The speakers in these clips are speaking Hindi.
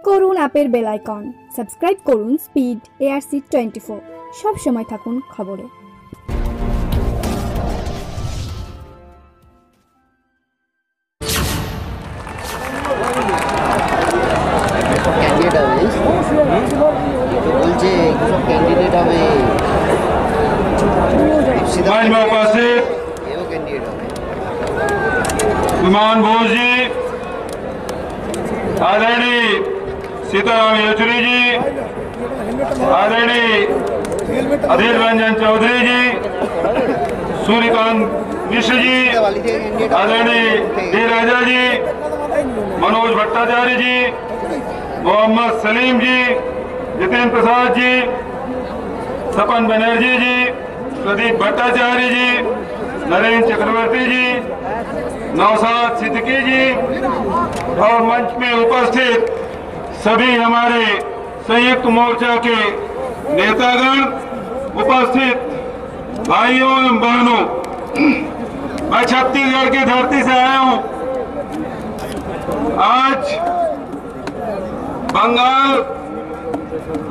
করুন অ্যাপের বেল আইকন, সাবস্ক্রাইব করুন স্পিড ARC24, সব সময় থাকুন খবরে। विमान बोस जी, आदरणीय सीताराम येचुरी जी, आदरणीय अधीर रंजन चौधरी जी, सूर्यकांत मिश्र जी, आदरणीय डी राजा जी, मनोज भट्टाचार्य जी, मोहम्मद सलीम जी, जितेंद्र प्रसाद जी, सपन बनर्जी जी, प्रदीप भट्टाचार्य जी, नरेंद्र चक्रवर्ती जी, नौशाद सिद्दीकी जी और मंच में उपस्थित सभी हमारे संयुक्त मोर्चा के नेतागण, उपस्थित भाइयों एवं बहनों, मैं छत्तीसगढ़ की धरती से आया हूं। आज बंगाल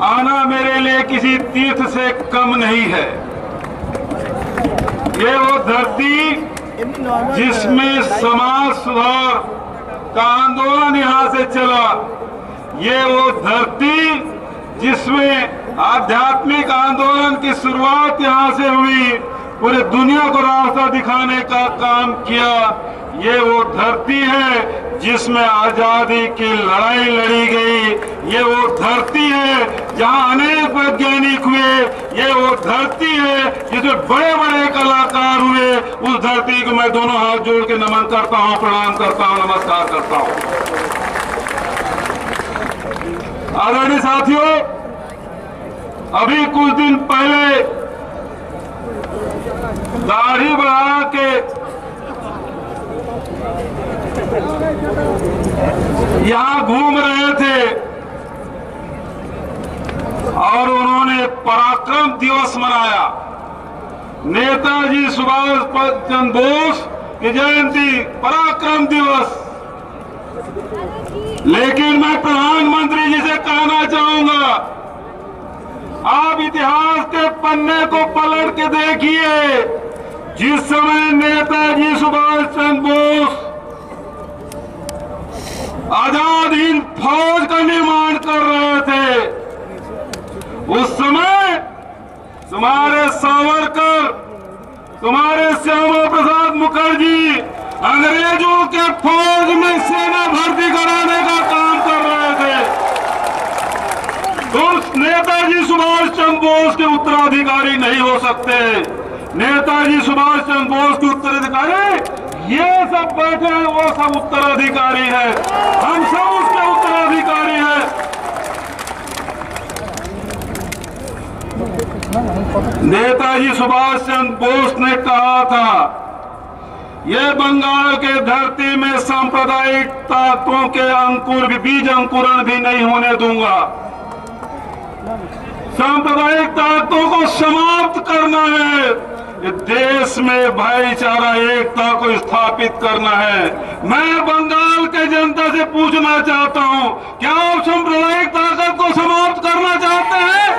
आना मेरे लिए किसी तीर्थ से कम नहीं है। ये वो धरती जिसमें समाज सुधार का आंदोलन यहाँ से चला, ये वो धरती जिसमें आध्यात्मिक आंदोलन की शुरुआत यहाँ से हुई, पूरे दुनिया को रास्ता दिखाने का काम किया। ये वो धरती है जिसमें आजादी की लड़ाई लड़ी गई, ये वो धरती है जहां अनेक वैज्ञानिक हुए, ये वो धरती है जिसमें बड़े बड़े कलाकार हुए। उस धरती को मैं दोनों हाथ जोड़ के नमन करता हूं, प्रणाम करता हूं, नमस्कार करता हूं। आदरणीय साथियों, अभी कुछ दिन पहले दाढ़ी बढ़ा के यहाँ घूम रहे थे और उन्होंने पराक्रम दिवस मनाया। नेताजी सुभाष चंद्र बोस की जयंती, पराक्रम दिवस। लेकिन मैं प्रधानमंत्री जी से कहना चाहूंगा, आप इतिहास के पन्ने को पलट के देखिए। जिस समय नेताजी सुभाष चंद्र बोस आजाद हिंद फौज का निर्माण कर रहे थे, उस समय तुम्हारे सावरकर, तुम्हारे श्यामा प्रसाद मुखर्जी अंग्रेजों के फौज में सेना भर्ती कराने का काम कर रहे थे। तुम नेताजी सुभाष चंद्र बोस के उत्तराधिकारी नहीं हो सकते। नेताजी सुभाष चंद्र बोस के उत्तराधिकारी ये सब बैठे हैं, वो सब उत्तराधिकारी है, हम सब उसके उत्तराधिकारी हैं। नेताजी सुभाष चंद्र बोस ने कहा था, ये बंगाल के धरती में सांप्रदायिक ताकतों के अंकुर भी, बीज अंकुरण भी नहीं होने दूंगा। सांप्रदायिक ताकतों को समाप्त करना है, देश में भाईचारा एकता को स्थापित करना है। मैं बंगाल के जनता से पूछना चाहता हूं, क्या आप सांप्रदायिक ताकत को समाप्त करना चाहते हैं?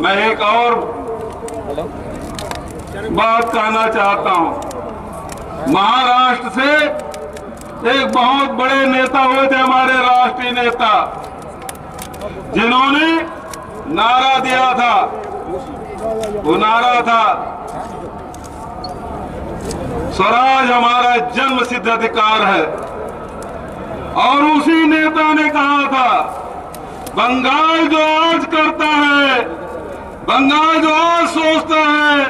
मैं एक और बात कहना चाहता हूं। महाराष्ट्र से एक बहुत बड़े नेता हुए थे, हमारे राष्ट्रीय नेता, जिन्होंने नारा दिया था। वो नारा था, स्वराज हमारा जन्म सिद्ध अधिकार है। और उसी नेता ने कहा था, बंगाल जो आज करता है, बंगाल जो आज सोचता है,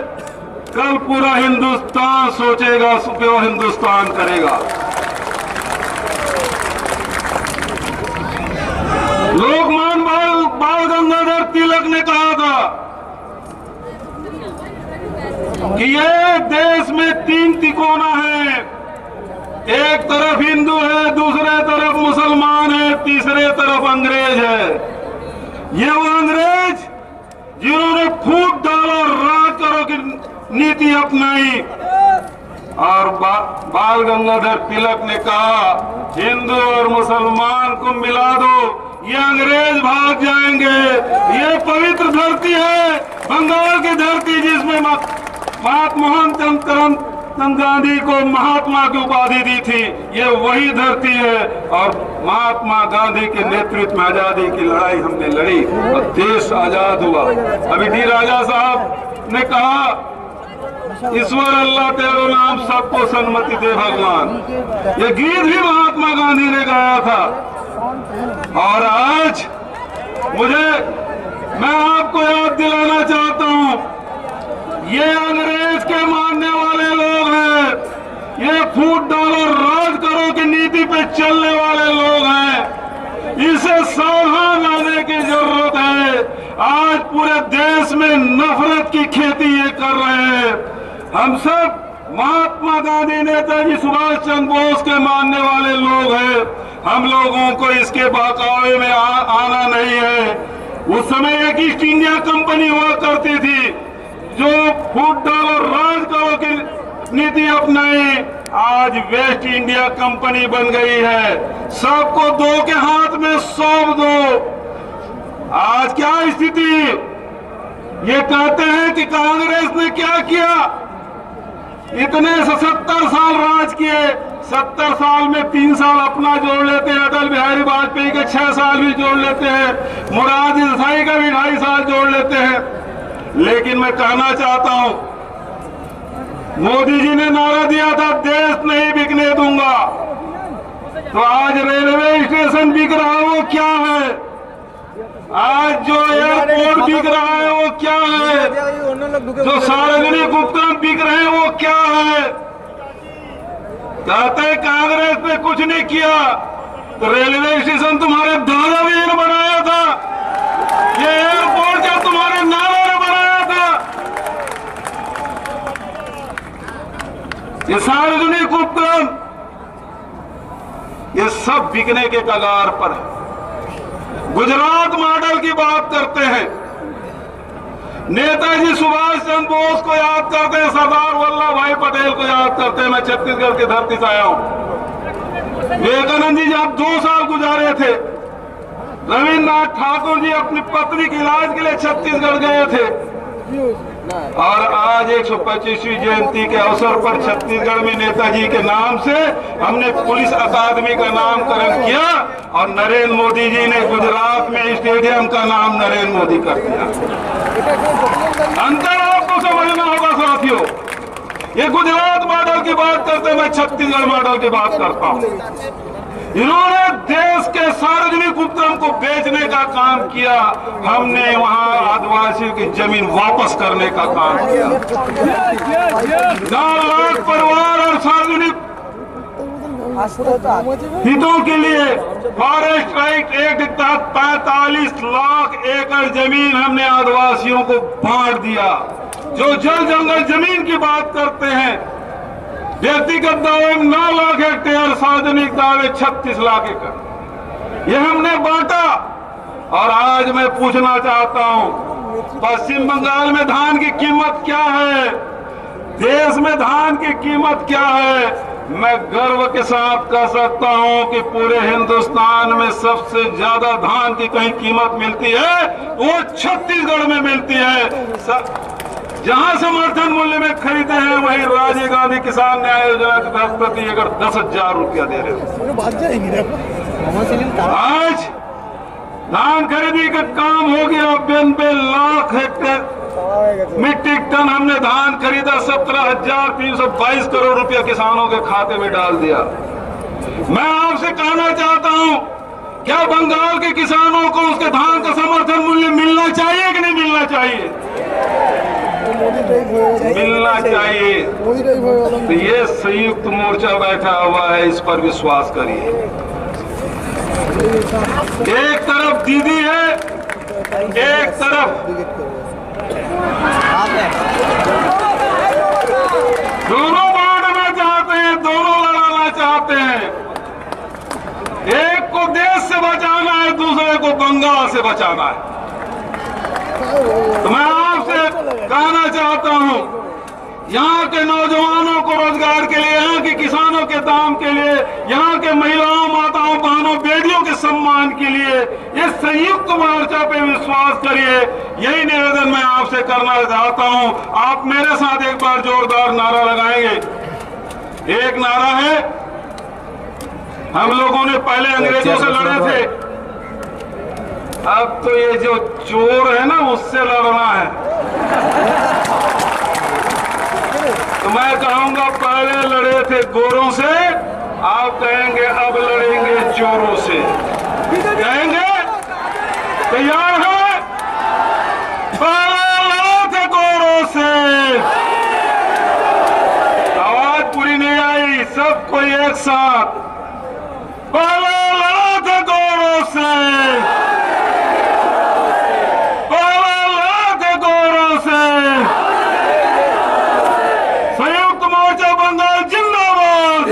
कल पूरा हिंदुस्तान सोचेगा, वो हिंदुस्तान करेगा। लोकमान्य बाल गंगाधर तिलक ने कहा था कि ये देश में 3 तिकोना है, एक तरफ हिंदू है, दूसरे तरफ मुसलमान है, तीसरे तरफ अंग्रेज है। ये वो अंग्रेज जिन्होंने फूट डाला, राज करो की नीति अपनाई, और बाल गंगाधर तिलक ने कहा हिंदू और अगर मुसलमान को मिला दो ये अंग्रेज भाग जाएंगे। ये पवित्र धरती है बंगाल की धरती, जिसमें महात्मा मोहनचंद गांधी को महात्मा की उपाधि दी थी। ये वही धरती है और महात्मा गांधी के नेतृत्व में आजादी की लड़ाई हमने लड़ी और देश आजाद हुआ। अभी डी राजा साहब ने कहा ईश्वर अल्लाह तेरो नाम सबको सन्मति दे भगवान। ये गीत भी महात्मा गांधी ने गाया था। और आज मैं आपको याद दिलाना चाहता हूं, ये अंग्रेज के मानने वाले लोग हैं, ये फूट डालो राज करो की नीति पे चलने वाले लोग हैं। इसे सावधान रहने की जरूरत है। आज पूरे देश में नफरत की खेती ये कर रहे हैं। हम सब महात्मा गांधी, नेताजी सुभाष चंद्र बोस के मानने वाले लोग हैं। हम लोगों को इसके बहकावे में आना नहीं है। उस समय एक ईस्ट इंडिया कंपनी हुआ करती थी जो फूट डालो राज करो की नीति अपनाई। आज वेस्ट इंडिया कंपनी बन गई है। सबको दो के हाथ में सौंप दो। आज क्या स्थिति? ये कहते हैं कि कांग्रेस ने क्या किया, इतने 70 साल राज किए, 70 साल में 3 साल अपना जोड़ लेते हैं, अटल बिहारी वाजपेयी के 6 साल भी जोड़ लेते हैं, मोरारजी देसाई का भी 2.5 साल जोड़ लेते हैं। लेकिन मैं कहना चाहता हूं, मोदी जी ने नारा दिया था देश नहीं बिकने दूंगा, तो आज रेलवे स्टेशन बिक रहा है वो क्या है? आज जो एयरपोर्ट बिक रहा है वो क्या है? जो सार्वजनिक उपक्रम बिक रहे हैं वो क्या है? कहते हैं कांग्रेस ने कुछ नहीं किया, तो रेलवे स्टेशन तुम्हारे दादा भी ने बनाया था, ये एयरपोर्ट क्या तुम्हारे नाना ने बनाया था? ये सार्वजनिक उपक्रम ये सब बिकने के कगार पर है। गुजरात मॉडल की बात करते हैं, नेताजी सुभाष चंद्र बोस को याद करते हैं, सरदार वल्लभ भाई पटेल को याद करते हैं। मैं छत्तीसगढ़ की धरती से आया हूं। विवेकानंद जी जब 2 साल गुजारे थे, रविन्द्रनाथ ठाकुर जी अपनी पत्नी के इलाज के लिए छत्तीसगढ़ गए थे। और आज 125वीं जयंती के अवसर पर छत्तीसगढ़ में नेताजी के नाम से हमने पुलिस अकादमी का नामकरण किया और नरेंद्र मोदी जी ने गुजरात में स्टेडियम का नाम नरेंद्र मोदी कर दिया। अंतर आपको समझना होगा साथियों। ये गुजरात मॉडल की बात करते, मैं छत्तीसगढ़ मॉडल की बात करता हूं। इन्होंने देश के सार्वजनिक उपक्रम को बेचने का काम किया, हमने वहां आदिवासियों की जमीन वापस करने का काम किया। 4 लाख परिवार और सार्वजनिक हितों के लिए फॉरेस्ट राइट एक्ट के तहत 45 लाख एकड़ जमीन हमने आदिवासियों को बांट दिया। जो जल जंगल जमीन की बात करते हैं, व्यक्तिगत दावे 9 लाख हेक्टेयर, सार्वजनिक दावे 36 लाख एकड़, ये हमने बांटा। और आज मैं पूछना चाहता हूं, पश्चिम बंगाल में धान की कीमत क्या है, देश में धान की कीमत क्या है? मैं गर्व के साथ कह सकता हूं कि पूरे हिंदुस्तान में सबसे ज्यादा धान की कहीं कीमत मिलती है वो छत्तीसगढ़ में मिलती है। जहां समर्थन मूल्य में खरीदे हैं वहीं राजीव गांधी किसान न्याय योजना के तहत प्रति एकड़ 10,000 रुपया दे रहे हैं। आज धान खरीदी का काम हो गया, 92 लाख हेक्टेयर मीट्रिक टन हमने धान खरीदा, 17,322 करोड़ रुपया किसानों के खाते में डाल दिया। मैं आपसे कहना चाहता हूं, क्या बंगाल के किसानों को उसके धान का समर्थन मूल्य मिलना चाहिए कि नहीं मिलना चाहिए? मिलना चाहिए। तो ये संयुक्त मोर्चा बैठा हुआ है, इस पर विश्वास करिए। एक तरफ दीदी है, एक तरफ दोनों बांटना चाहते हैं, दोनों लड़ाना चाहते हैं। एक को देश से बचाना है, दूसरे को बंगाल से बचाना है। तो मैं आपसे कहना चाहता हूं, यहाँ के नौजवानों को रोजगार के लिए, यहाँ के किसानों के दाम के लिए, यहाँ के महिलाओं माताओं सम्मान के लिए इस संयुक्त मोर्चा पे विश्वास करिए। यही निवेदन मैं आपसे करना चाहता हूं। आप मेरे साथ एक बार जोरदार नारा लगाएंगे। एक नारा है, हम लोगों ने पहले अंग्रेजों से लड़े थे, अब तो ये जो चोर है ना उससे लड़ना है। तो मैं कहूंगा पहले लड़े थे गोरों से, आप कहेंगे अब लड़ेंगे चोरों से। कहेंगे तैयार है? पहले लड़े थे गोरों से। आवाज पूरी नहीं आई, सब कोई एक साथ। पहले लड़े थे गोरों से, पहले लड़े थे गोरों से। संयुक्त मोर्चा बंगाल जिंदाबाद,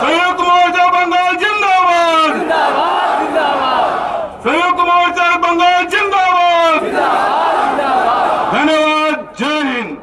संयुक्त मोर्चा बंगाल जिंदाबाद, संयुक्त मोर्चा बंगाल जिंदाबाद। धन्यवाद। जय हिंद।